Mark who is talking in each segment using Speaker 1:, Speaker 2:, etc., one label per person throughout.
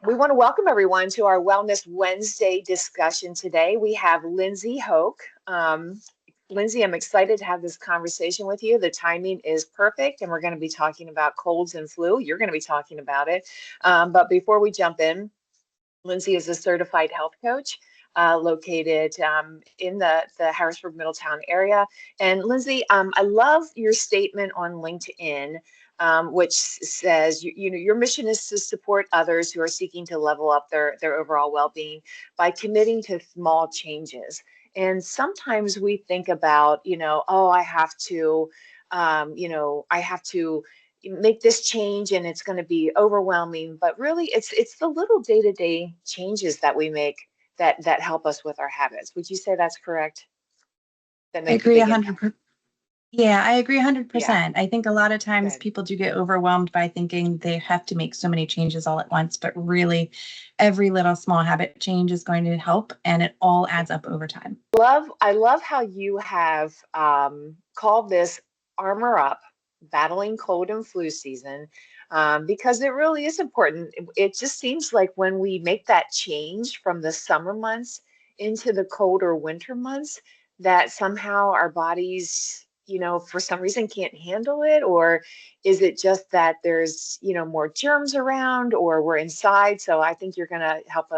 Speaker 1: We want to welcome everyone to our Wellness Wednesday discussion today. We have Lindsay Hoke. Lindsay, I'm excited to have this conversation with you. The timing is perfect, and we're going to be talking about colds and flu. You're going to be talking about it. But before we jump in, Lindsay is a certified health coach located in the Harrisburg Middletown area. And Lindsay, I love your statement on LinkedIn, which says, you know, your mission is to support others who are seeking to level up their overall well-being by committing to small changes. And sometimes we think about, you know, oh, I have to make this change and it's going to be overwhelming, but really it's the little day-to-day changes that we make that help us with our habits. Would you say that's correct? That
Speaker 2: I
Speaker 1: make a
Speaker 2: agree
Speaker 1: big impact?
Speaker 2: 100%. Yeah, I agree
Speaker 1: Yeah,
Speaker 2: 100%. I think a lot of times
Speaker 1: good.
Speaker 2: people do get overwhelmed by thinking they have to make so many changes all at once, but really every little small habit change is going to help and it all
Speaker 1: Yeah.
Speaker 2: adds up over time.
Speaker 1: I love how you have called this Armor Up, battling cold and flu season, because it really is important. It just seems like when we make that change from the summer months into the colder winter months, that somehow our bodies, you know, for some reason can't handle it, or is it just that there's, you know, more germs around, or we're inside? So I think you're going to help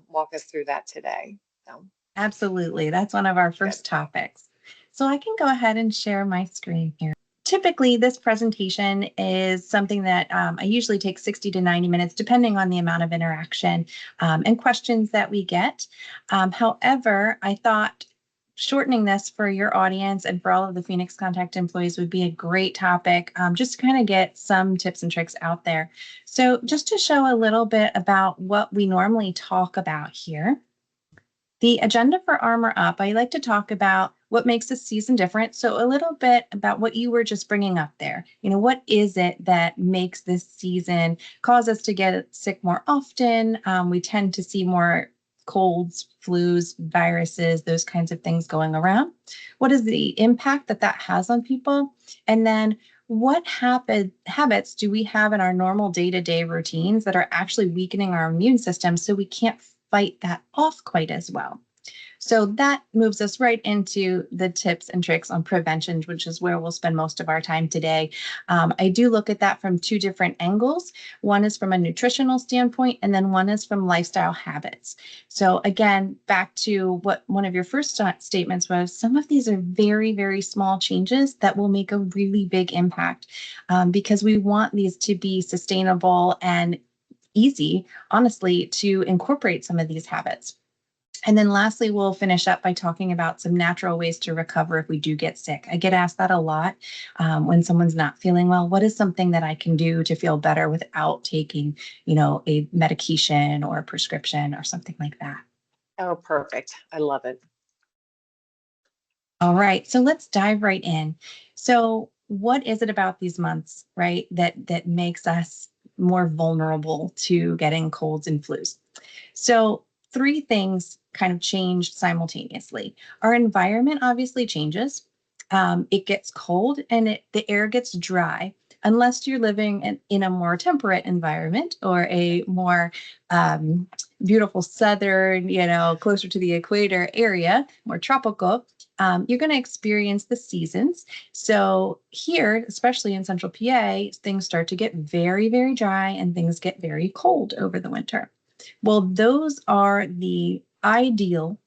Speaker 1: walk us through that today. So
Speaker 2: Absolutely. That's one of our
Speaker 1: good.
Speaker 2: first topics. So I can go ahead and share my screen here. Typically, this presentation is something that I usually take 60 to 90 minutes, depending on the amount of interaction and questions that we get. However, I thought shortening this for your audience and for all of the Phoenix Contact employees would be a great topic, just to kind of get some tips and tricks out there. So just to show a little bit about what we normally talk about here. The agenda for Armor Up, I like to talk about what makes this season different. So, a little bit about what you were just bringing up there. You know, what is it that makes this season cause us to get sick more often? We tend to see more colds, flus, viruses, those kinds of things going around. What is the impact that that has on people? And then what habits do we have in our normal day-to-day routines that are actually weakening our immune system so we can't fight that off quite as well? So that moves us right into the tips and tricks on prevention, which is where we'll spend most of our time today. I do look at that from two different angles. One is from a nutritional standpoint, and then one is from lifestyle habits. So again, back to what one of your first statements was, some of these are very, very small changes that will make a really big impact, because we want these to be sustainable and easy, honestly, to incorporate some of these habits. And then lastly, we'll finish up by talking about some natural ways to recover if we do get sick. I get asked that a lot when someone's not feeling well. What is something that I can do to feel better without taking, you know, a medication or a prescription or something like that?
Speaker 1: Oh, perfect. I love it.
Speaker 2: All right, so let's dive right in. So, what is it about these months, right, that makes us more vulnerable to getting colds and flus? So, three things kind of change simultaneously. Our environment obviously changes. It gets cold and the air gets dry. Unless you're living in a more temperate environment or a more um, beautiful southern, you know, closer to the equator area, more tropical, you're going to experience the seasons. So here, especially in central PA, things start to get very, very dry and things get very cold over the winter. Well, those are the ideal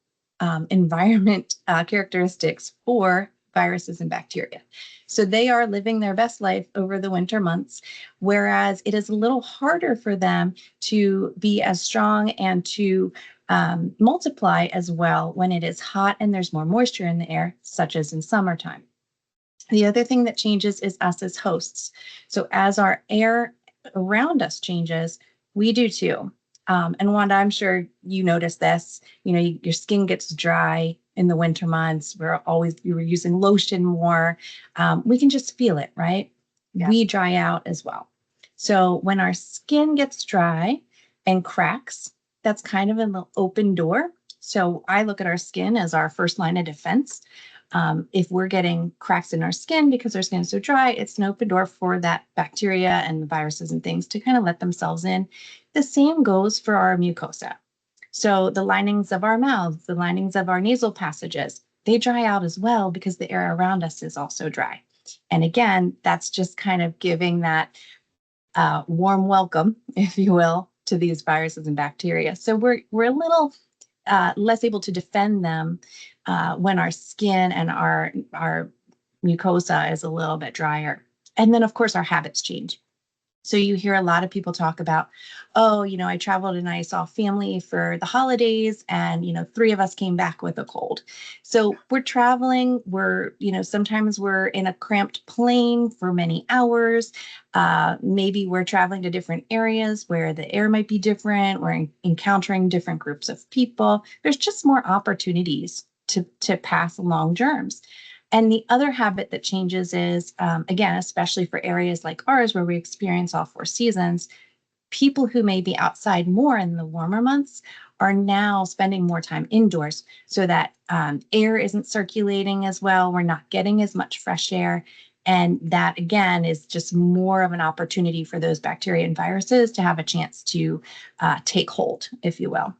Speaker 2: environment characteristics for viruses and bacteria. So they are living their best life over the winter months, whereas it is a little harder for them to be as strong and to multiply as well when it is hot and there's more moisture in the air, such as in summertime. The other thing that changes is us as hosts. So as our air around us changes, we do too. And Wanda, I'm sure you notice this. You know, your skin gets dry in the winter months. You were using lotion more. We can just feel it, right? We
Speaker 1: Yes.
Speaker 2: dry out as well. So when our skin gets dry and cracks, that's kind of an open door. So I look at our skin as our first line of defense. If we're getting cracks in our skin because our skin is so dry, it's an open door for that bacteria and the viruses and things to kind of let themselves in. The same goes for our mucosa. So the linings of our mouths, the linings of our nasal passages, they dry out as well because the air around us is also dry. And again, that's just kind of giving that warm welcome, if you will, to these viruses and bacteria. So we're a little less able to defend them when our skin and our mucosa is a little bit drier. And then, of course, our habits change. So you hear a lot of people talk about, oh, I traveled and I saw family for the holidays and, 3 of us came back with a cold. So we're traveling, sometimes we're in a cramped plane for many hours. Maybe we're traveling to different areas where the air might be different. We're encountering different groups of people. There's just more opportunities to pass along germs. And the other habit that changes is, again, especially for areas like ours where we experience all 4 seasons, people who may be outside more in the warmer months are now spending more time indoors so that air isn't circulating as well. We're not getting as much fresh air. And that, again, is just more of an opportunity for those bacteria and viruses to have a chance to take hold, if you will.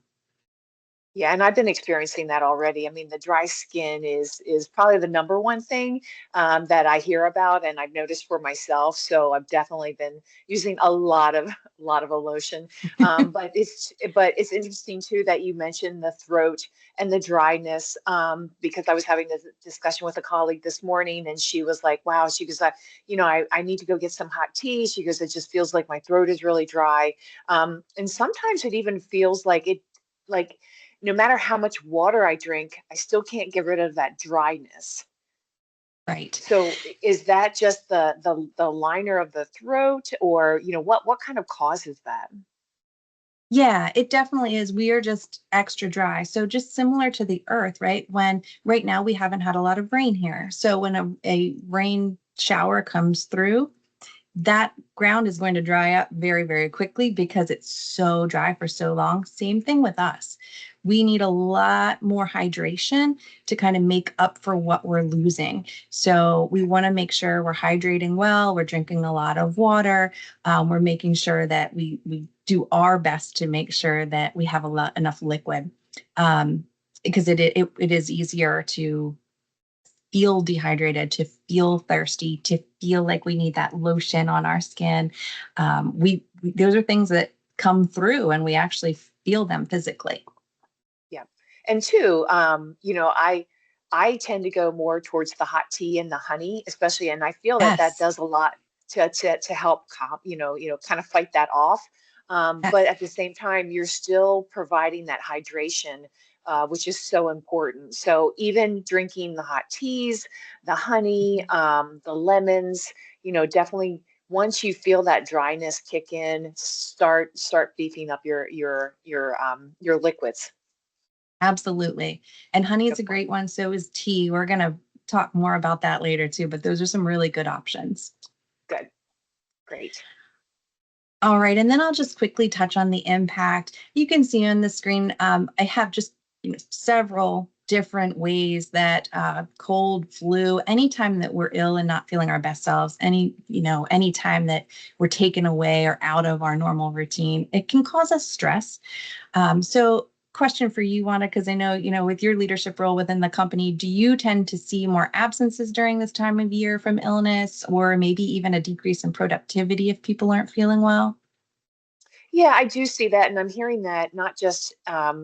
Speaker 1: Yeah, and I've been experiencing that already. I mean, the dry skin is probably the number one thing that I hear about, and I've noticed for myself. So I've definitely been using a lot of a lotion. But it's interesting too that you mentioned the throat and the dryness because I was having this discussion with a colleague this morning, and she was like, "Wow," she goes, I need to go get some hot tea." She goes, "It just feels like my throat is really dry," and sometimes it even feels like it like no matter how much water I drink, I still can't get rid of that dryness.
Speaker 2: Right.
Speaker 1: So is that just the liner of the throat, or what kind of causes that?
Speaker 2: Yeah, it definitely is. We are just extra dry. So just similar to the earth, right? When right now we haven't had a lot of rain here. So when a rain shower comes through, that ground is going to dry up very, very quickly because it's so dry for so long. Same thing with us. We need a lot more hydration to kind of make up for what we're losing. So we want to make sure we're hydrating well, we're drinking a lot of water, we're making sure that we do our best to make sure that we have enough liquid. Because it is easier to feel dehydrated, to feel thirsty, to feel like we need that lotion on our skin. Those are things that come through and we actually feel them physically.
Speaker 1: Yeah. And two, I tend to go more towards the hot tea and the honey, especially, and I feel that that
Speaker 2: Yes.
Speaker 1: does a lot to help kind of fight that off. But
Speaker 2: Yes.
Speaker 1: at the same time, you're still providing that hydration, which is so important. So even drinking the hot teas, the honey, the lemons, definitely once you feel that dryness kick in, start beefing up your liquids.
Speaker 2: Absolutely. And honey is
Speaker 1: Yep.
Speaker 2: a great one. So is tea. We're going to talk more about that later too, but those are some really good options.
Speaker 1: Good. Great.
Speaker 2: All right, and then I'll just quickly touch on the impact. You can see on the screen, I have just several different ways that cold, flu, anytime that we're ill and not feeling our best selves, any time that we're taken away or out of our normal routine, it can cause us stress. So question for you, Wanda, because I know, with your leadership role within the company, do you tend to see more absences during this time of year from illness or maybe even a decrease in productivity if people aren't feeling well?
Speaker 1: Yeah, I do see that, and I'm hearing that not just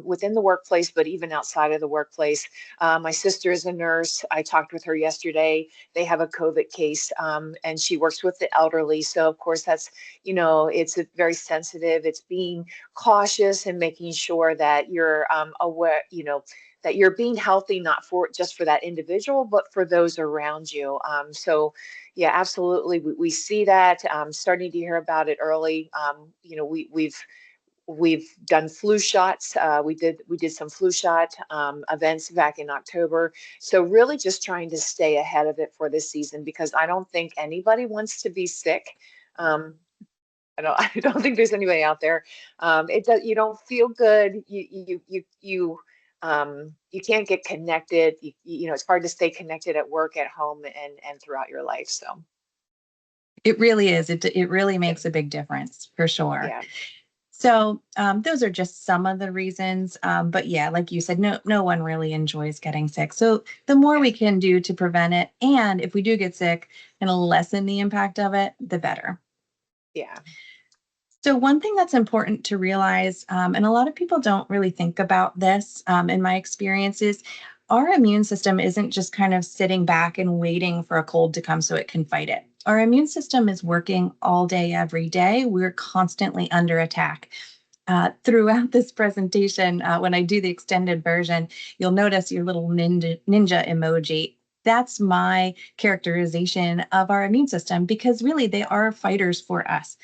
Speaker 1: within the workplace, but even outside of the workplace. My sister is a nurse. I talked with her yesterday. They have a COVID case, and she works with the elderly. So, of course, it's very sensitive. It's being cautious and making sure that you're aware, that you're being healthy, not for just for that individual, but for those around you. So, yeah, absolutely. We see that. Starting to hear about it early. We've done flu shots. We did some flu shot events back in October. So really just trying to stay ahead of it for this season because I don't think anybody wants to be sick. Um, I don't think there's anybody out there. It does. You don't feel good. You you can't get connected. You know, it's hard to stay connected at work, at home, and throughout your life. So
Speaker 2: It really is. It really
Speaker 1: yeah,
Speaker 2: makes a big difference for sure.
Speaker 1: yeah,
Speaker 2: So those are just some of the reasons. But yeah, like you said, no one really enjoys getting sick. So the more
Speaker 1: yeah,
Speaker 2: we can do to prevent it, and if we do get sick and lessen the impact of it, the better.
Speaker 1: yeah,
Speaker 2: So one thing that's important to realize, and a lot of people don't really think about this, in my experience, is our immune system isn't just kind of sitting back and waiting for a cold to come so it can fight it. Our immune system is working all day, every day. We're constantly under attack. Throughout this presentation, when I do the extended version, you'll notice your little ninja emoji. That's my characterization of our immune system because really they are fighters for us.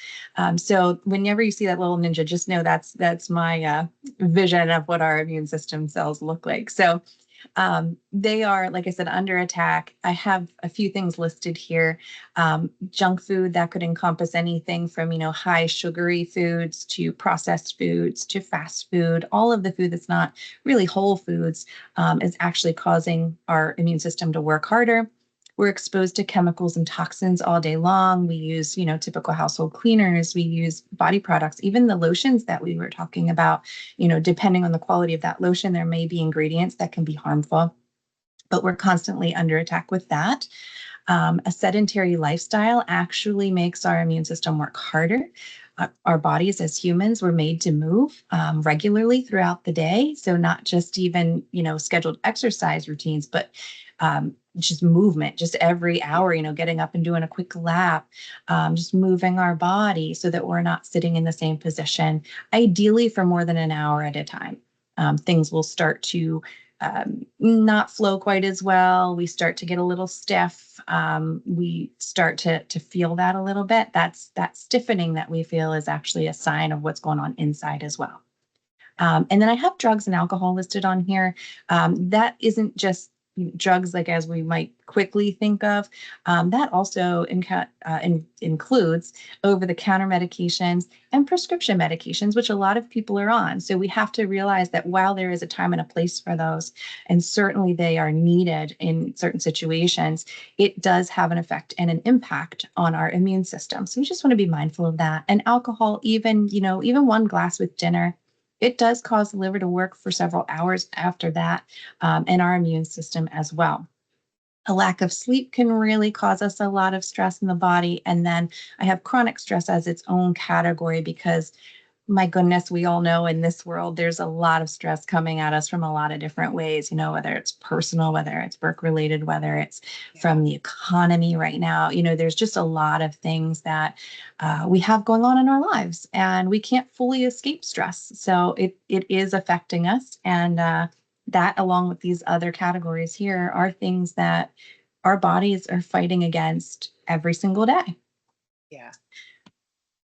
Speaker 2: So whenever you see that little ninja, just know that's my vision of what our immune system cells look like. So they are, like I said, under attack. I have a few things listed here. Junk food that could encompass anything from, high sugary foods to processed foods to fast food. All of the food that's not really whole foods is actually causing our immune system to work harder. We're exposed to chemicals and toxins all day long. We use, typical household cleaners. We use body products, even the lotions that we were talking about. Depending on the quality of that lotion, there may be ingredients that can be harmful, but we're constantly under attack with that. A sedentary lifestyle actually makes our immune system work harder. Our bodies as humans were made to move regularly throughout the day. So not just even, scheduled exercise routines, but just movement, just every
Speaker 1: yeah,
Speaker 2: hour, getting up and doing a quick lap, just moving our body so that we're not sitting in the same position, ideally for more than an hour at a time. Things will start to not flow quite as well. We start to get a little stiff. We start to feel that a little bit. That's that stiffening that we feel is actually a sign of what's going on inside as well. And then I have drugs and alcohol listed on here. That isn't just drugs like as we might quickly think of. That also includes over-the-counter medications and prescription medications, which a lot of people are on. So we have to realize that while there is a time and a place for those, and certainly they are needed in certain situations, it does have an effect and an impact on our immune system. So we just want to be mindful of that. And alcohol, even one glass with dinner, it does cause the liver to work for several hours after that, and our immune system as well. A lack of sleep can really cause us a lot of stress in the body. And then I have chronic stress as its own category because my goodness, we all know in this world, there's a lot of stress coming at us from a lot of different ways, whether it's personal, whether it's work related, whether it's
Speaker 1: yeah,
Speaker 2: from the economy right now. There's just a lot of things that we have going on in our lives and we can't fully escape stress. So it is affecting us. And that, along with these other categories here, are things that our bodies are fighting against every single day.
Speaker 1: yeah.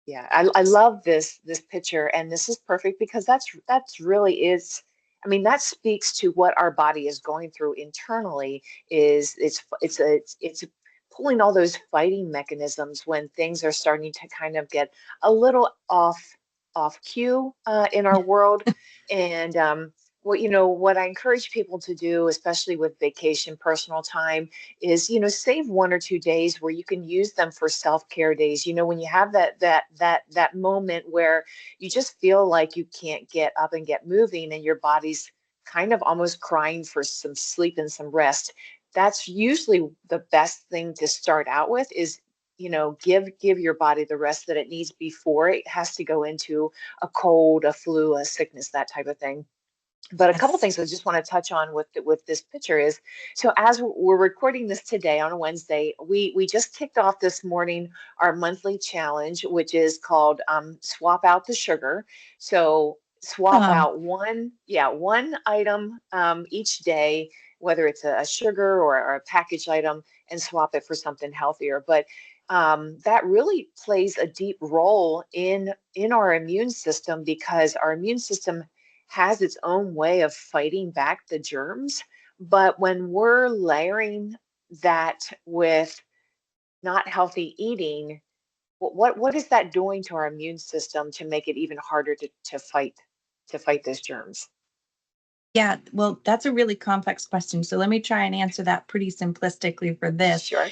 Speaker 1: Yeah, I love this picture, and this is perfect because that's really is. I mean, that speaks to what our body is going through internally. Is it's pulling all those fighting mechanisms when things are starting to kind of get a little off cue in our world, and what I encourage people to do, especially with vacation, personal time, is save 1 or 2 days where you can use them for self-care days. When you have that moment where you just feel like you can't get up and get moving and your body's kind of almost crying for some sleep and some rest, that's usually the best thing to start out with. Is give your body the rest that it needs before it has to go into a cold, a flu, a sickness, that type of thing. But a couple
Speaker 2: Yes.
Speaker 1: things I just want to touch on with this picture is, so as we're recording this today on a Wednesday, we just kicked off this morning our monthly challenge, which is called Swap Out the Sugar. So swap
Speaker 2: Oh,
Speaker 1: out one item each day, whether it's a sugar or a packaged item, and swap it for something healthier. But that really plays a deep role in our immune system because our immune system has its own way of fighting back the germs. But when we're layering that with not healthy eating, what is that doing to our immune system to make it even harder to fight those germs?
Speaker 2: Yeah, well, that's a really complex question. So let me try and answer that pretty simplistically for this.
Speaker 1: Sure.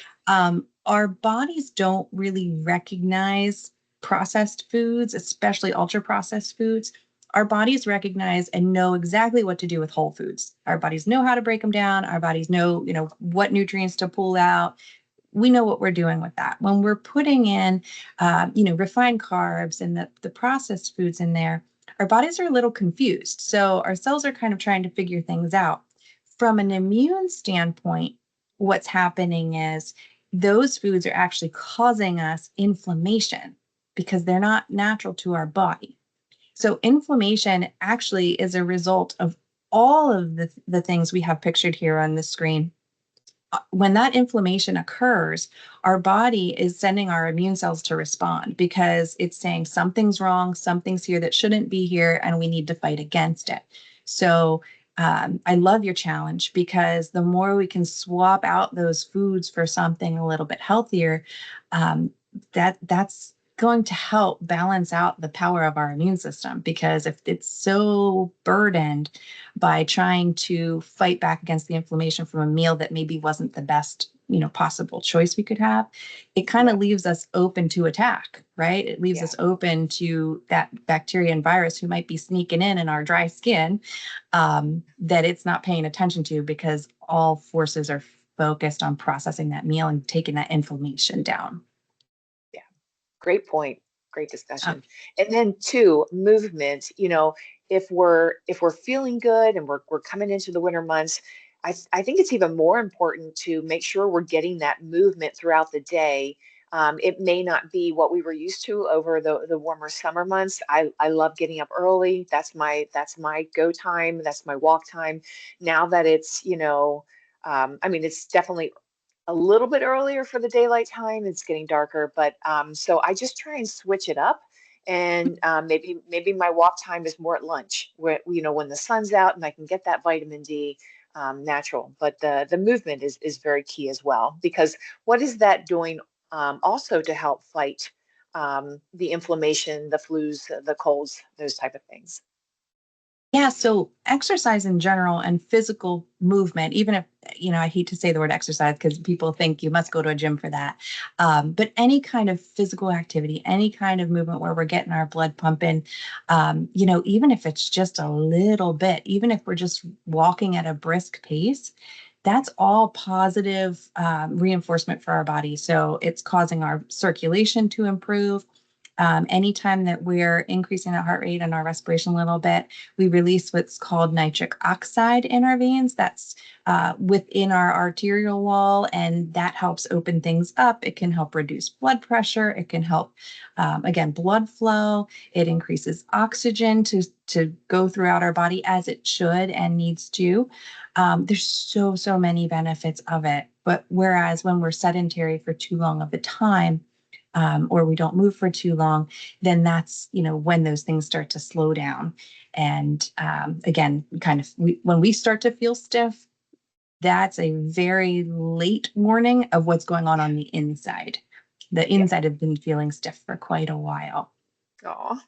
Speaker 2: Our bodies don't really recognize processed foods, especially ultra processed foods. Our bodies recognize and know exactly what to do with whole foods. Our bodies know how to break them down. Our bodies know, what nutrients to pull out. We know what we're doing with that. When we're putting in, refined carbs and the processed foods in there, our bodies are a little confused. So our cells are kind of trying to figure things out. From an immune standpoint, what's happening is those foods are actually causing us inflammation because they're not natural to our body. So inflammation actually is a result of all of the things we have pictured here on the screen. When that inflammation occurs, our body is sending our immune cells to respond because it's saying something's wrong, something's here that shouldn't be here, and we need to fight against it. So I love your challenge because the more we can swap out those foods for something a little bit healthier, that's going to help balance out the power of our immune system. Because if it's so burdened by trying to fight back against the inflammation from a meal that maybe wasn't the best, possible choice we could have, it kind
Speaker 1: Yeah.
Speaker 2: of leaves us open to attack, right? It leaves
Speaker 1: Yeah.
Speaker 2: us open to that bacteria and virus who might be sneaking in our dry skin, that it's not paying attention to because all forces are focused on processing that meal and taking that inflammation down.
Speaker 1: Yeah. Great point. Great
Speaker 2: Uh,
Speaker 1: discussion. And then two, movement, if we're feeling good and we're coming into the winter months, I think it's even more important to make sure we're getting that movement throughout the day. It may not be what we were used to over the warmer summer months. I love getting up early. That's my go time. That's my walk time. Now that I mean, it's definitely a little bit earlier for the daylight time. It's getting darker, but so I just try and switch it up. And maybe my walk time is more at lunch, where when the sun's out and I can get that vitamin D natural. But the movement is very key as well, because what is that doing also to help fight the inflammation, the flus, the colds, those type of things.
Speaker 2: Yeah, so exercise in general and physical movement, even if, I hate to say the word exercise because people think you must go to a gym for that. But any kind of physical activity, any kind of movement where we're getting our blood pumping, even if it's just a little bit, even if we're just walking at a brisk pace, that's all positive reinforcement for our body. So it's causing our circulation to improve. Anytime that we're increasing our heart rate and our respiration a little bit, we release what's called nitric oxide in our veins. That's within our arterial wall, and that helps open things up. It can help reduce blood pressure. It can help, again, blood flow. It increases oxygen to go throughout our body as it should and needs to. There's so many benefits of it. But whereas when we're sedentary for too long of a time, or we don't move for too long, then that's when those things start to slow down. And again, when we start to feel stiff, that's a very late warning of what's going on the inside. The
Speaker 1: Yeah.
Speaker 2: inside has been feeling stiff for quite a while.
Speaker 1: Oh,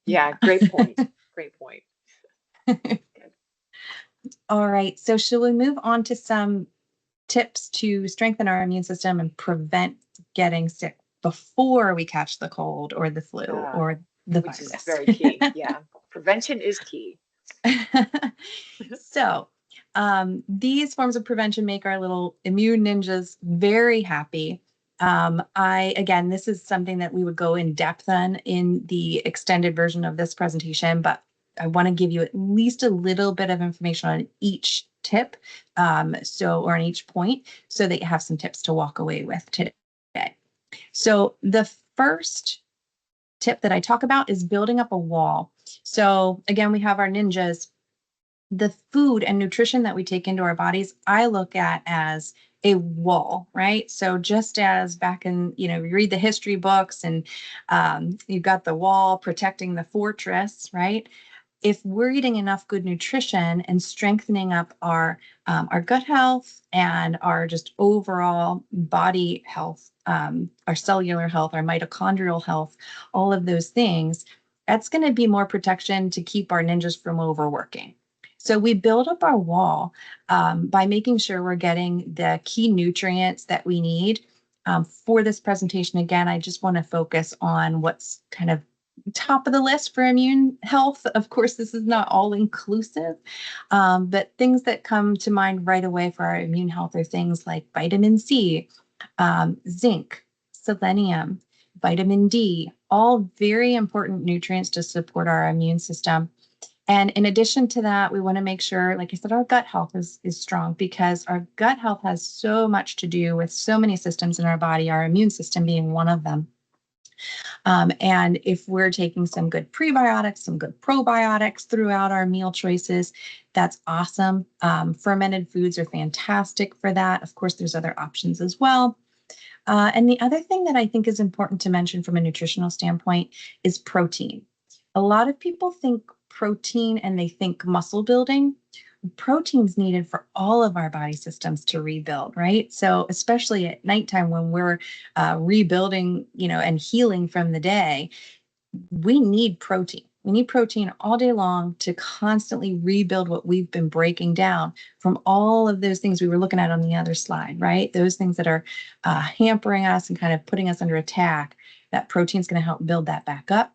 Speaker 1: yeah. Great point. Great point. Good.
Speaker 2: All right. So, shall we move on to some tips to strengthen our immune system and prevent getting sick before we catch the cold or the flu
Speaker 1: Uh,
Speaker 2: or the
Speaker 1: which is
Speaker 2: virus?
Speaker 1: very key. Yeah. Prevention is key.
Speaker 2: So, these forms of prevention make our little immune ninjas very happy. Again, this is something that we would go in depth on in the extended version of this presentation, but I want to give you at least a little bit of information on each tip, or on each point, so that you have some tips to walk away with today. So, the first tip that I talk about is building up a wall. So, again, we have our ninjas. The food and nutrition that we take into our bodies, I look at as a wall, right? So just as back in, you read the history books and you've got the wall protecting the fortress, right? If we're eating enough good nutrition and strengthening up our gut health and our just overall body health, our cellular health, our mitochondrial health, all of those things, that's going to be more protection to keep our ninjas from overworking. So we build up our wall by making sure we're getting the key nutrients that we need. For this presentation, again, I just want to focus on what's kind of top of the list for immune health. Of course, this is not all inclusive, but things that come to mind right away for our immune health are things like vitamin C, zinc, selenium, vitamin D, all very important nutrients to support our immune system. And in addition to that, we want to make sure, like I said, our gut health is strong, because our gut health has so much to do with so many systems in our body, our immune system being one of them. And if we're taking some good prebiotics, some good probiotics throughout our meal choices, that's awesome. Fermented foods are fantastic for that. Of course, there's other options as well. And the other thing that I think is important to mention from a nutritional standpoint is protein. A lot of people think protein and they think muscle building. Protein's needed for all of our body systems to rebuild, right? So especially at nighttime when we're rebuilding, and healing from the day, we need protein. We need protein all day long to constantly rebuild what we've been breaking down from all of those things we were looking at on the other slide, right? Those things that are hampering us and kind of putting us under attack. That protein is going to help build that back up.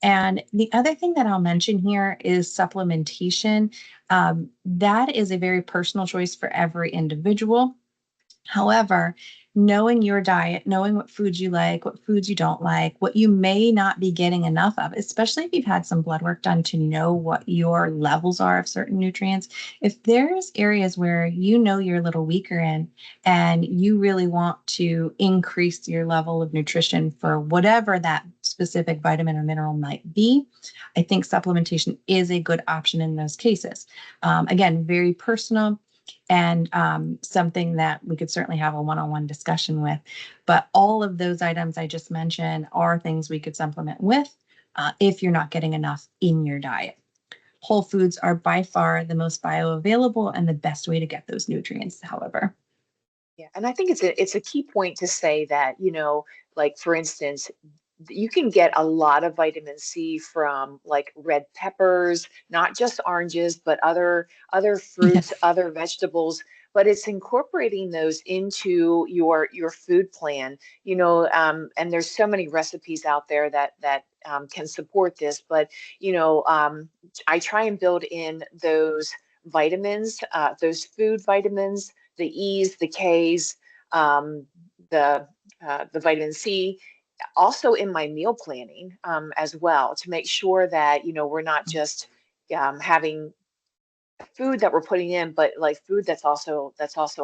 Speaker 2: And the other thing that I'll mention here is supplementation. That is a very personal choice for every individual. However, knowing your diet, knowing what foods you like, what foods you don't like, what you may not be getting enough of, especially if you've had some blood work done to know what your levels are of certain nutrients. If there's areas where you're a little weaker in and you really want to increase your level of nutrition for whatever that specific vitamin or mineral might be, I think supplementation is a good option in those cases. Again, very personal, and something that we could certainly have a one-on-one discussion with. But all of those items I just mentioned are things we could supplement with if you're not getting enough in your diet. Whole foods are by far the most bioavailable and the best way to get those nutrients, however.
Speaker 1: Yeah, and I think it's a key point to say that, like for instance, you can get a lot of vitamin C from like red peppers, not just oranges, but other fruits,
Speaker 2: Yes.
Speaker 1: other vegetables. But it's incorporating those into your food plan, and there's so many recipes out there that can support this. But I try and build in those vitamins, those food vitamins, the E's, the K's, the vitamin C, also in my meal planning as well, to make sure that we're not just having food that we're putting in, but like food that's also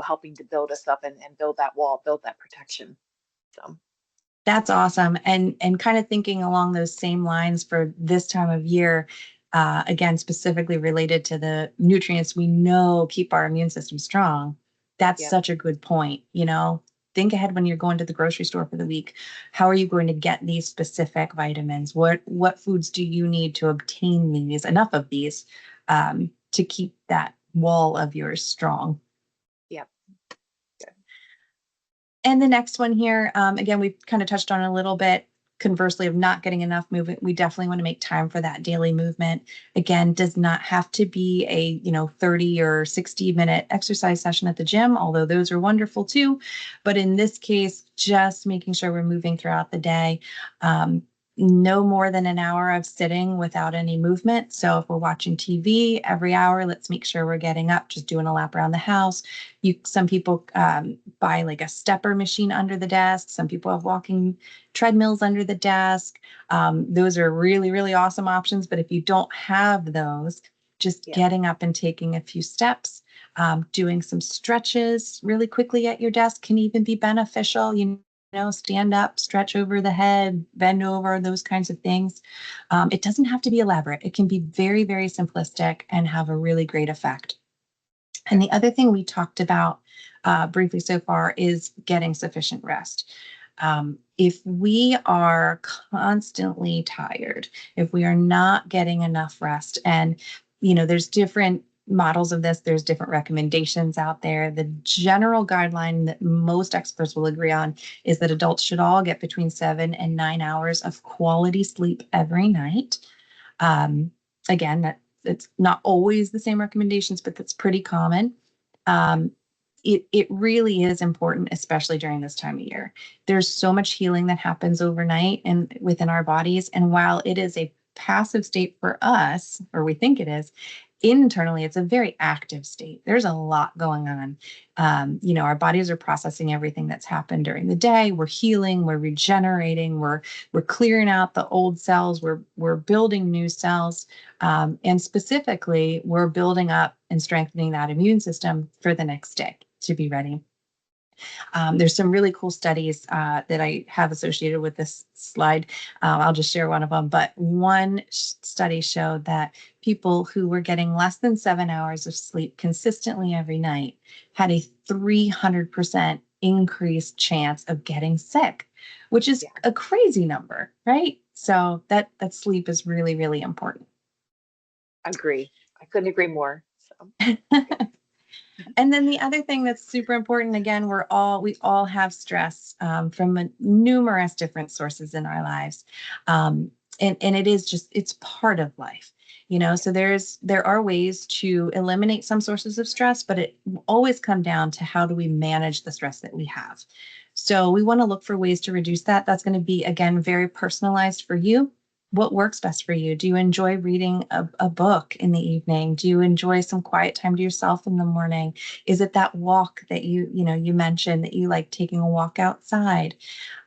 Speaker 1: helping to build us up and build that wall, build that protection. So
Speaker 2: That's awesome. And kind of thinking along those same lines for this time of year, again, specifically related to the nutrients we know keep our immune system strong. That's
Speaker 1: yeah.
Speaker 2: such a good point. Think ahead when you're going to the grocery store for the week. How are you going to get these specific vitamins? What foods do you need to obtain these, enough of these, to keep that wall of yours strong?
Speaker 1: Yeah.
Speaker 2: And the next one here, again, we've kind of touched on it a little bit. Conversely, of not getting enough movement, we definitely want to make time for that daily movement. Again, does not have to be a 30 or 60-minute exercise session at the gym, although those are wonderful too. But in this case, just making sure we're moving throughout the day. No more than an hour of sitting without any movement. So if we're watching TV every hour, let's make sure we're getting up, just doing a lap around the house. Some people buy like a stepper machine under the desk. Some people have walking treadmills under the desk. Those are really, really awesome options. But if you don't have those, just
Speaker 1: Yeah.
Speaker 2: getting up and taking a few steps, doing some stretches really quickly at your desk can even be beneficial. Stand up, stretch over the head, bend over, those kinds of things. It doesn't have to be elaborate. It can be very, very simplistic and have a really great effect. And the other thing we talked about briefly so far is getting sufficient rest. If we are constantly tired, if we are not getting enough rest, and there's different models of this, there's different recommendations out there. The general guideline that most experts will agree on is that adults should all get between 7 and 9 hours of quality sleep every night. Again, that it's not always the same recommendations, but that's pretty common. It really is important, especially during this time of year. There's so much healing that happens overnight and within our bodies. And while it is a passive state for us, or we think it is, internally, it's a very active state. There's a lot going on. Our bodies are processing everything that's happened during the day. We're healing, we're regenerating, we're clearing out the old cells, we're building new cells. And specifically, we're building up and strengthening that immune system for the next day to be ready. There's some really cool studies that I have associated with this slide. I'll just share one of them. But one study showed that people who were getting less than 7 hours of sleep consistently every night had a 300% increased chance of getting sick, which is a crazy number, right? So that sleep is really, really important.
Speaker 1: Agree. I couldn't agree more. So.
Speaker 2: And then the other thing that's super important, again, we all have stress from numerous different sources in our lives. And it is it's part of life, so there are ways to eliminate some sources of stress, but it always comes down to how do we manage the stress that we have. So we want to look for ways to reduce that. That's going to be, again, very personalized for you. What works best for you? Do you enjoy reading a book in the evening? Do you enjoy some quiet time to yourself in the morning? Is it that walk that you mentioned that you like taking a walk outside?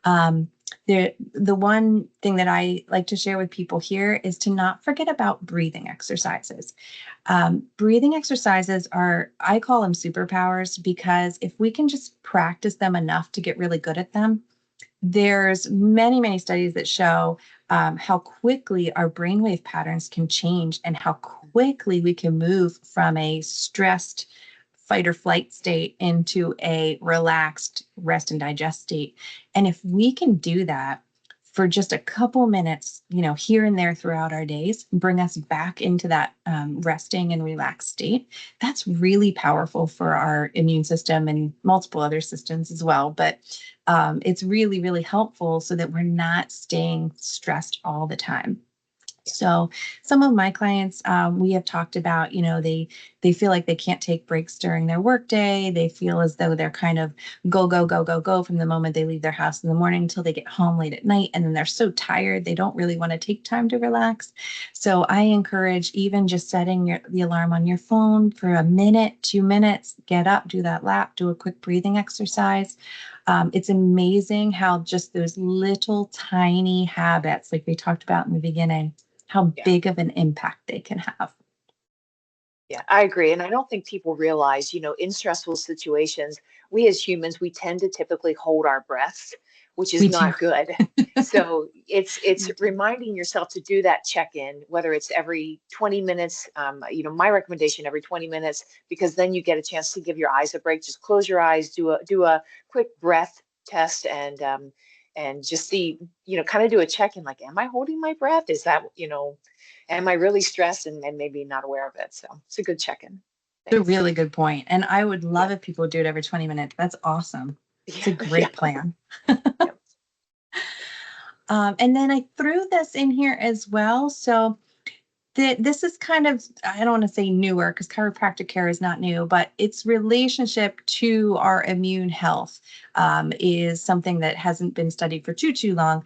Speaker 2: The one thing that I like to share with people here is to not forget about breathing exercises. Breathing exercises I call them superpowers, because if we can just practice them enough to get really good at them, there's many, many studies that show how quickly our brainwave patterns can change and how quickly we can move from a stressed fight or flight state into a relaxed rest and digest state. And if we can do that for just a couple minutes, here and there throughout our days, bring us back into that resting and relaxed state, that's really powerful for our immune system and multiple other systems as well. But it's really, really helpful so that we're not staying stressed all the time. So some of my clients, we have talked about, they feel like they can't take breaks during their workday. They feel as though they're kind of go, go, go, go, go from the moment they leave their house in the morning until they get home late at night. And then they're so tired, they don't really want to take time to relax. So I encourage even just setting the alarm on your phone for a minute, 2 minutes, get up, do that lap, do a quick breathing exercise. It's amazing how just those little tiny habits, like we talked about in the beginning, how big of an impact they can have.
Speaker 1: Yeah, I agree. And I don't think people realize, in stressful situations, we as humans, we tend to typically hold our breaths, which is not good. So it's reminding yourself to do that check-in, whether it's every 20 minutes, my recommendation every 20 minutes, because then you get a chance to give your eyes a break. Just close your eyes, do a quick breath test, and just see, kind of do a check-in, like, am I holding my breath? Is that, am I really stressed and maybe not aware of it? So it's a good check-in.
Speaker 2: It's a really good point. And I would love if people do it every 20 minutes. That's awesome. It's a great plan. And then I threw this in here as well. So this is kind of, I don't want to say newer because chiropractic care is not new, but its relationship to our immune health is something that hasn't been studied for too long.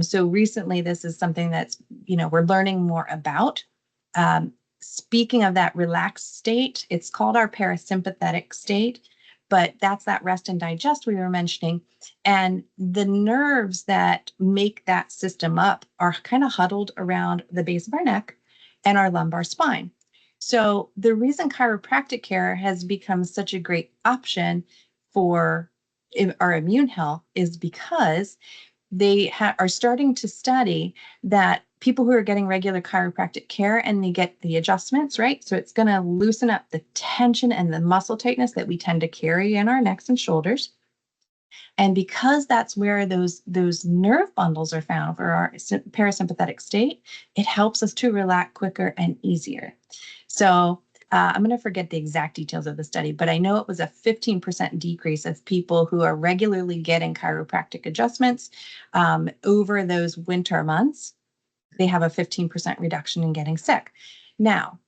Speaker 2: So recently, this is something that's, we're learning more about. Speaking of that relaxed state, it's called our parasympathetic state, but that's that rest and digest we were mentioning. And the nerves that make that system up are kind of huddled around the base of our neck and our lumbar spine. So the reason chiropractic care has become such a great option for our immune health is because they are starting to study that people who are getting regular chiropractic care and they get the adjustments, right? So it's going to loosen up the tension and the muscle tightness that we tend to carry in our necks and shoulders. And because that's where those nerve bundles are found for our parasympathetic state, it helps us to relax quicker and easier. So I'm going to forget the exact details of the study, but I know it was a 15% decrease of people who are regularly getting chiropractic adjustments over those winter months. They have a 15% reduction in getting sick. Now,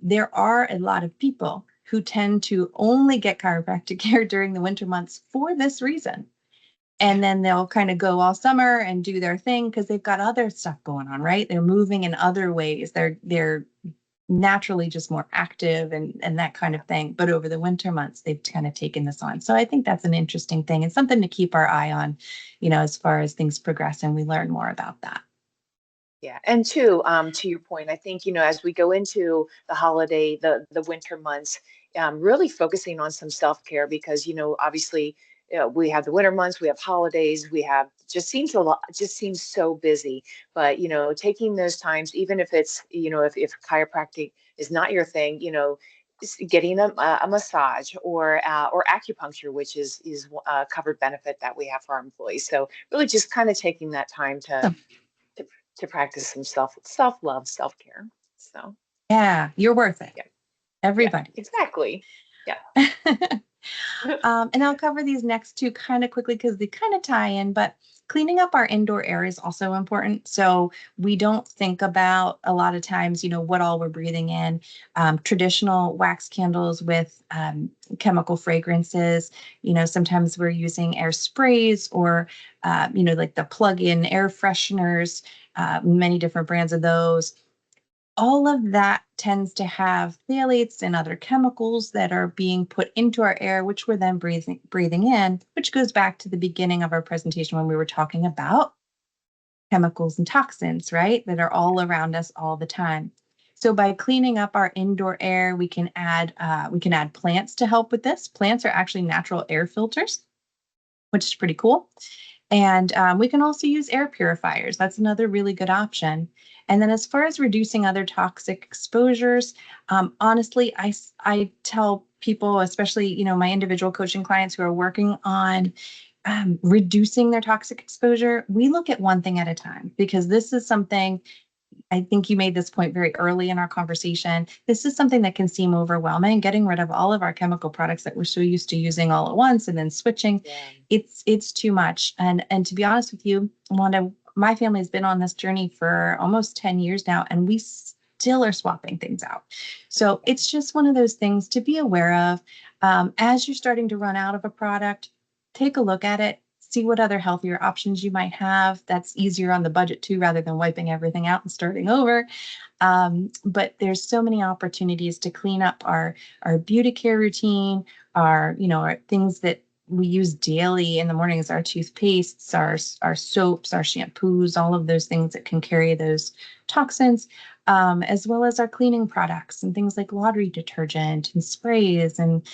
Speaker 2: there are a lot of people who tend to only get chiropractic care during the winter months for this reason. And then they'll kind of go all summer and do their thing because they've got other stuff going on, right? They're moving in other ways. They're naturally just more active and that kind of thing. But over the winter months, they've kind of taken this on. So I think that's an interesting thing and something to keep our eye on, as far as things progress and we learn more about that.
Speaker 1: Yeah, and to your point, I think, as we go into the holiday, the winter months, really focusing on some self-care because, obviously, we have the winter months, we have holidays, we have just seems so busy. But, taking those times, even if it's, if chiropractic is not your thing, getting a massage or acupuncture, which is a covered benefit that we have for our employees. So really just kind of taking that time to to practice some self-love, self-care. So
Speaker 2: Yeah, you're worth it.
Speaker 1: yeah, yeah,
Speaker 2: Everybody.
Speaker 1: exactly. Yeah.
Speaker 2: And I'll cover these next two kind of quickly because they kind of tie in, but cleaning up our indoor air is also important. So we don't think about a lot of times, what all we're breathing in. Traditional wax candles with chemical fragrances, sometimes we're using air sprays or, like the plug-in air fresheners, many different brands of those. All of that tends to have phthalates and other chemicals that are being put into our air, which we're then breathing in, which goes back to the beginning of our presentation when we were talking about chemicals and toxins, right? That are all around us all the time. So by cleaning up our indoor air, we can add plants to help with this. Plants are actually natural air filters, which is pretty cool. And we can also use air purifiers. That's another really good option. And then as far as reducing other toxic exposures, honestly, I tell people, especially, my individual coaching clients who are working on reducing their toxic exposure, we look at one thing at a time because this is something. I think you made this point very early in our conversation. This is something that can seem overwhelming, getting rid of all of our chemical products that we're so used to using all at once and then switching.
Speaker 1: Yeah.
Speaker 2: It's too much. And to be honest with you, my family has been on this journey for almost 10 years now, and we still are swapping things out. So it's just one of those things to be aware of. As you're starting to run out of a product, take a look at it, see what other healthier options you might have. That's easier on the budget too, rather than wiping everything out and starting over. But there's so many opportunities to clean up our beauty care routine, our things that we use daily in the mornings, our toothpastes, our soaps, our shampoos, all of those things that can carry those toxins, as well as our cleaning products and things like laundry detergent and sprays and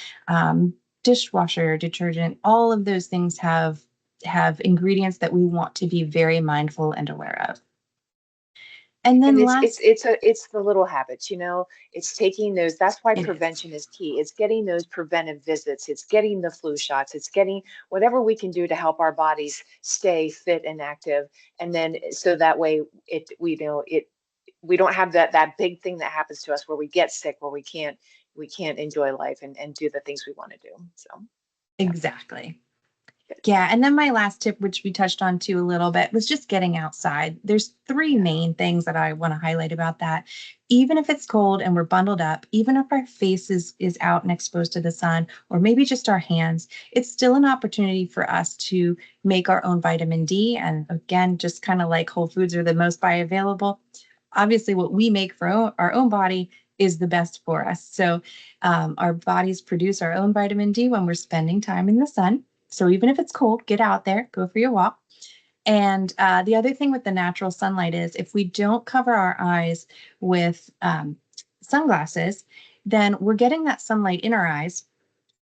Speaker 2: dishwasher detergent. All of those things have ingredients that we want to be very mindful and aware of. And
Speaker 1: And
Speaker 2: then
Speaker 1: it's the little habits, it's taking those. That's why
Speaker 2: it is.
Speaker 1: prevention is key. It's getting those preventive visits. It's getting the flu shots. It's getting whatever we can do to help our bodies stay fit and active. And then so that way we don't have that big thing that happens to us where we get sick, where we can't enjoy life and do the things we want to do. So yeah,
Speaker 2: Exactly.
Speaker 1: good.
Speaker 2: Yeah. And then my last tip, which we touched on too a little bit, was just getting outside. There's three
Speaker 1: Yeah.
Speaker 2: main things that I want to highlight about that. Even if it's cold and we're bundled up, even if our face is out and exposed to the sun, or maybe just our hands, it's still an opportunity for us to make our own vitamin D. And again, just kind of like Whole Foods are the most bioavailable. Obviously, what we make for our own body is the best for us. So our bodies produce our own vitamin D when we're spending time in the sun. So even if it's cold, get out there, go for your walk. And the other thing with the natural sunlight is if we don't cover our eyes with sunglasses, then we're getting that sunlight in our eyes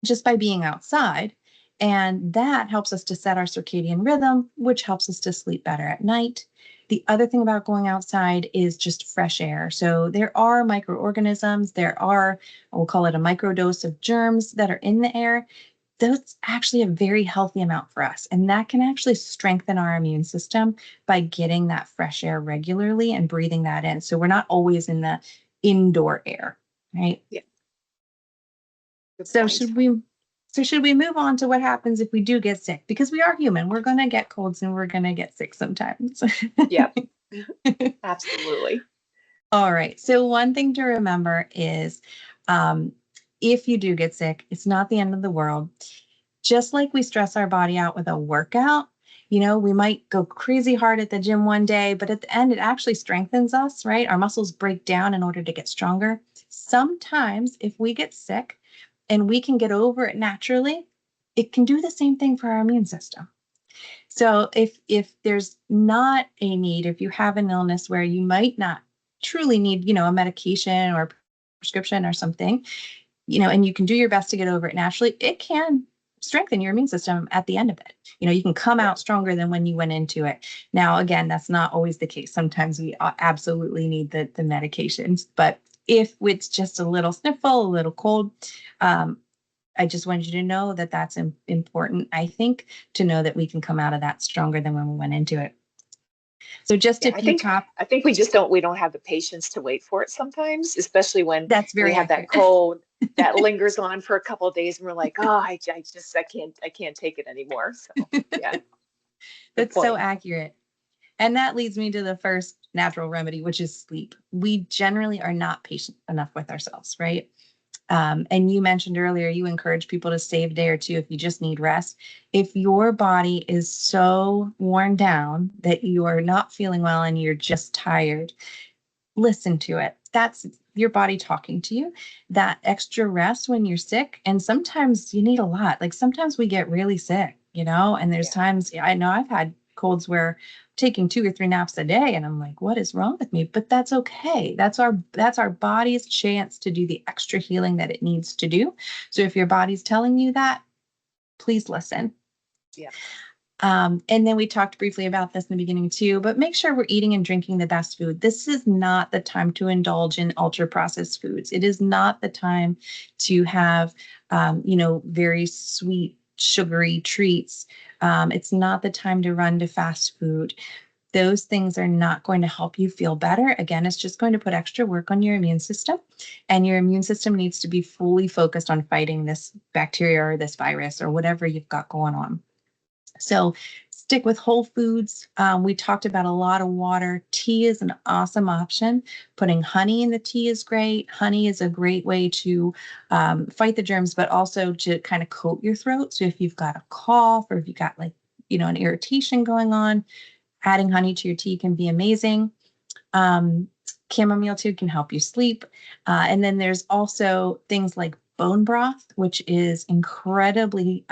Speaker 2: just by being outside. And that helps us to set our circadian rhythm, which helps us to sleep better at night. The other thing about going outside is just fresh air. So there are microorganisms, we'll call it a microdose of germs that are in the air. That's actually a very healthy amount for us. And that can actually strengthen our immune system by getting that fresh air regularly and breathing that in. So we're not always in the indoor air, right?
Speaker 1: Yeah. Good
Speaker 2: So
Speaker 1: point.
Speaker 2: should we move on to what happens if we do get sick? Because we are human. We're going to get colds and we're going to get sick sometimes.
Speaker 1: Yep. Absolutely.
Speaker 2: All right. So one thing to remember is um, if you do get sick, it's not the end of the world. Just like we stress our body out with a workout, we might go crazy hard at the gym one day, but at the end, it actually strengthens us, right? Our muscles break down in order to get stronger. Sometimes, if we get sick and we can get over it naturally, it can do the same thing for our immune system. So if there's not a need, if you have an illness where you might not truly need, a medication or prescription or something, and you can do your best to get over it naturally, it can strengthen your immune system at the end of it. You can come
Speaker 1: Yeah.
Speaker 2: out stronger than when you went into it. Now, again, that's not always the case. Sometimes we absolutely need the medications, but if it's just a little sniffle, a little cold, um, I just wanted you to know that that's important, I think, to know that we can come out of that stronger than when we went into it. So just
Speaker 1: Yeah,
Speaker 2: a few top,
Speaker 1: I think we don't have the patience to wait for it sometimes, especially when
Speaker 2: that's
Speaker 1: we
Speaker 2: very
Speaker 1: have that
Speaker 2: accurate.
Speaker 1: cold that lingers on for a couple of days and we're like, oh, I can't take it anymore. So yeah, good
Speaker 2: That's so
Speaker 1: point.
Speaker 2: accurate. And that leads me to the first natural remedy, which is sleep. We generally are not patient enough with ourselves, right? And you mentioned earlier, you encourage people to save a day or two if you just need rest. If your body is so worn down that you are not feeling well and you're just tired, listen to it. That's your body talking to you. That extra rest when you're sick. And sometimes you need a lot. Like sometimes we get really sick, and there's
Speaker 1: Yeah.
Speaker 2: times, I know I've had colds where I'm taking 2 or 3 naps a day and I'm like, what is wrong with me? But that's okay. That's our body's chance to do the extra healing that it needs to do. So if your body's telling you that, please listen.
Speaker 1: Yeah.
Speaker 2: And then we talked briefly about this in the beginning too, but make sure we're eating and drinking the best food. This is not the time to indulge in ultra processed foods. It is not the time to have, very sweet, sugary treats. It's not the time to run to fast food. Those things are not going to help you feel better. Again, it's just going to put extra work on your immune system. And your immune system needs to be fully focused on fighting this bacteria or this virus or whatever you've got going on. So stick with whole foods. We talked about a lot of water. Tea is an awesome option. Putting honey in the tea is great. Honey is a great way to fight the germs, but also to kind of coat your throat. So if you've got a cough or if you've got an irritation going on, adding honey to your tea can be amazing. Um, Chamomile too can help you sleep. And then there's also things like bone broth, which is incredibly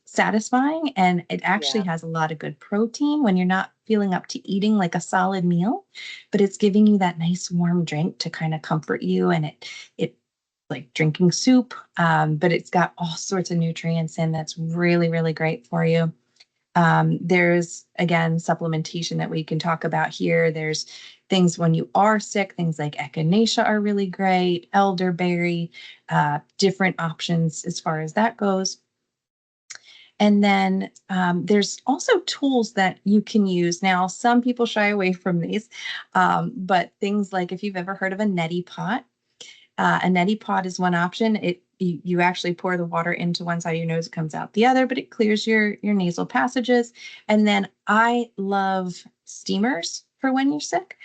Speaker 2: satisfying. And it actually
Speaker 1: Yeah.
Speaker 2: has a lot of good protein when you're not feeling up to eating like a solid meal, but it's giving you that nice warm drink to kind of comfort you. And it like drinking soup, but it's got all sorts of nutrients in that's really, really great for you. There's again supplementation that we can talk about here. There's things when you are sick, things like echinacea are really great, elderberry, different options as far as that goes. And then there's also tools that you can use. Now, some people shy away from these, but things like if you've ever heard of a neti pot, a neti pot is one option. You actually pour the water into one side of your nose, it comes out the other, but it clears your nasal passages. And then I love steamers for when you're sick.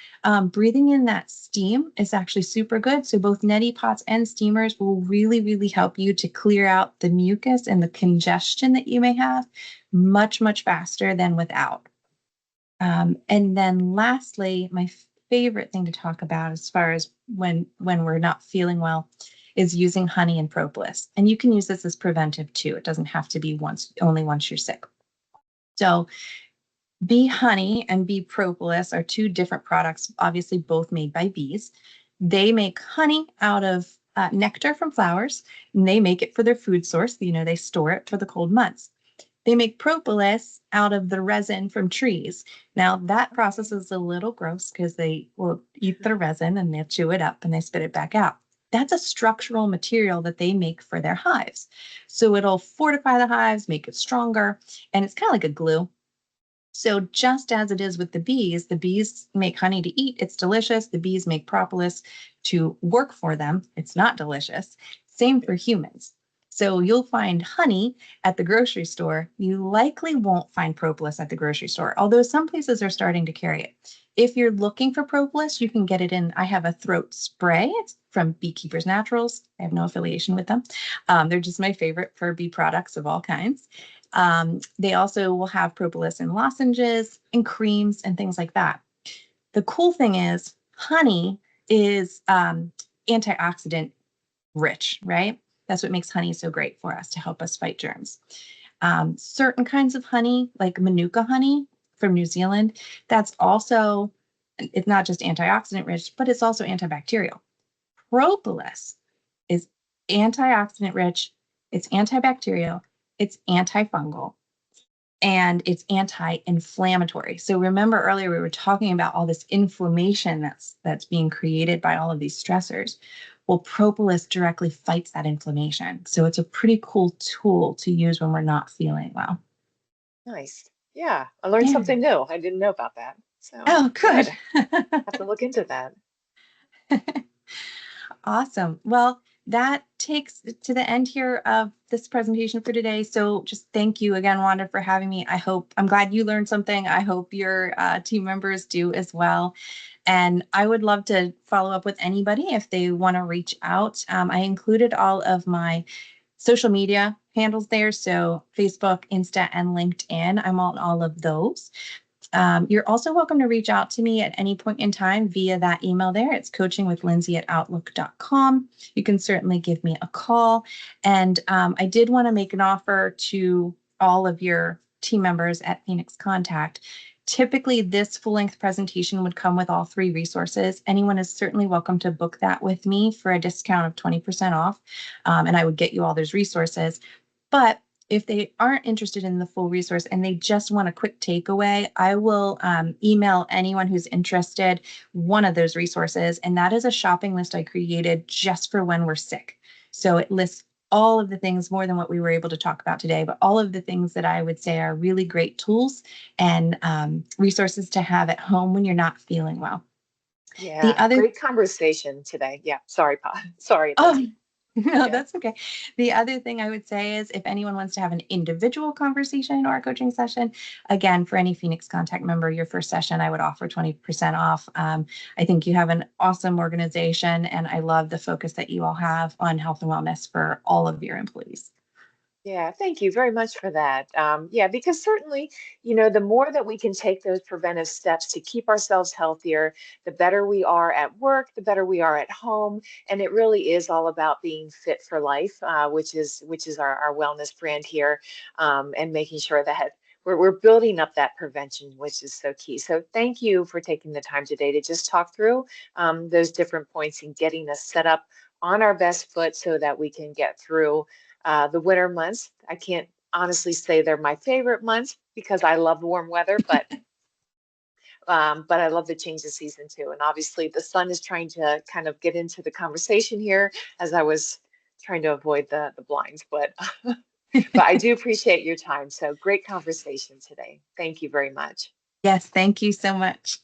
Speaker 2: Breathing in that steam is actually super good. So both neti pots and steamers will really, really help you to clear out the mucus and the congestion that you may have much, much faster than without. And then lastly, my favorite thing to talk about as far as when we're not feeling well is using honey and propolis. And you can use this as preventive too. It doesn't have to be only once you're sick. So bee honey and bee propolis are two different products, obviously both made by bees. They make honey out of nectar from flowers, and they make it for their food source. They store it for the cold months. They make propolis out of the resin from trees. Now, that process is a little gross because they will eat the resin and they'll chew it up and they spit it back out. That's a structural material that they make for their hives. So it'll fortify the hives, make it stronger, and it's kind of like a glue. So just as it is with the bees make honey to eat. It's delicious. The bees make propolis to work for them. It's not delicious. Same for humans. So you'll find honey at the grocery store. You likely won't find propolis at the grocery store, although some places are starting to carry it. If you're looking for propolis, you can get it in. I have a throat spray. It's from Beekeepers Naturals. I have no affiliation with them. They're just my favorite for bee products of all kinds. They also will have propolis in lozenges and creams and things like that. The cool thing is, honey is antioxidant rich, right? That's what makes honey so great for us to help us fight germs. Certain kinds of honey, like Manuka honey from New Zealand, that's also, it's not just antioxidant rich, but it's also antibacterial. Propolis is antioxidant rich, it's antibacterial, it's antifungal, and it's anti-inflammatory. So remember earlier we were talking about all this inflammation that's being created by all of these stressors. Well, propolis directly fights that inflammation. So it's a pretty cool tool to use when we're not feeling well.
Speaker 1: Nice. Yeah, I learned
Speaker 2: Yeah.
Speaker 1: something new. I didn't know about that. So
Speaker 2: Oh,
Speaker 1: good.
Speaker 2: good.
Speaker 1: Have to look into that.
Speaker 2: Awesome. Well, that takes to the end here of this presentation for today. So just thank you again, Wanda, for having me. I'm glad you learned something. I hope your team members do as well. And I would love to follow up with anybody if they want to reach out. I included all of my social media handles there. So Facebook, Insta, and LinkedIn. I'm on all of those. You're also welcome to reach out to me at any point in time via that email there. It's coachingwithlindsay@outlook.com. You can certainly give me a call. And I did want to make an offer to all of your team members at Phoenix Contact. Typically, this full-length presentation would come with all 3 resources. Anyone is certainly welcome to book that with me for a discount of 20% off, and I would get you all those resources. But if they aren't interested in the full resource and they just want a quick takeaway, I will email anyone who's interested one of those resources. And that is a shopping list I created just for when we're sick. So it lists all of the things, more than what we were able to talk about today, but all of the things that I would say are really great tools and resources to have at home when you're not feeling well. The
Speaker 1: Yeah,
Speaker 2: other
Speaker 1: great conversation today. Yeah, sorry, Pa. Sorry,
Speaker 2: Oh,
Speaker 1: Lindsay.
Speaker 2: no,
Speaker 1: Yeah.
Speaker 2: that's okay. The other thing I would say is if anyone wants to have an individual conversation or a coaching session, again, for any Phoenix Contact member, your first session, I would offer 20% off. I think you have an awesome organization, and I love the focus that you all have on health and wellness for all of your employees.
Speaker 1: Yeah, thank you very much for that. Yeah, because certainly, the more that we can take those preventive steps to keep ourselves healthier, the better we are at work, the better we are at home, and it really is all about being fit for life, which is our wellness brand here, and making sure that we're building up that prevention, which is so key. So thank you for taking the time today to just talk through those different points and getting us set up on our best foot so that we can get through the winter months. I can't honestly say they're my favorite months because I love warm weather, but I love the change of season too. And obviously, the sun is trying to kind of get into the conversation here as I was trying to avoid the blinds. But but I do appreciate your time. So great conversation today. Thank you very much.
Speaker 2: Yes, thank you so much.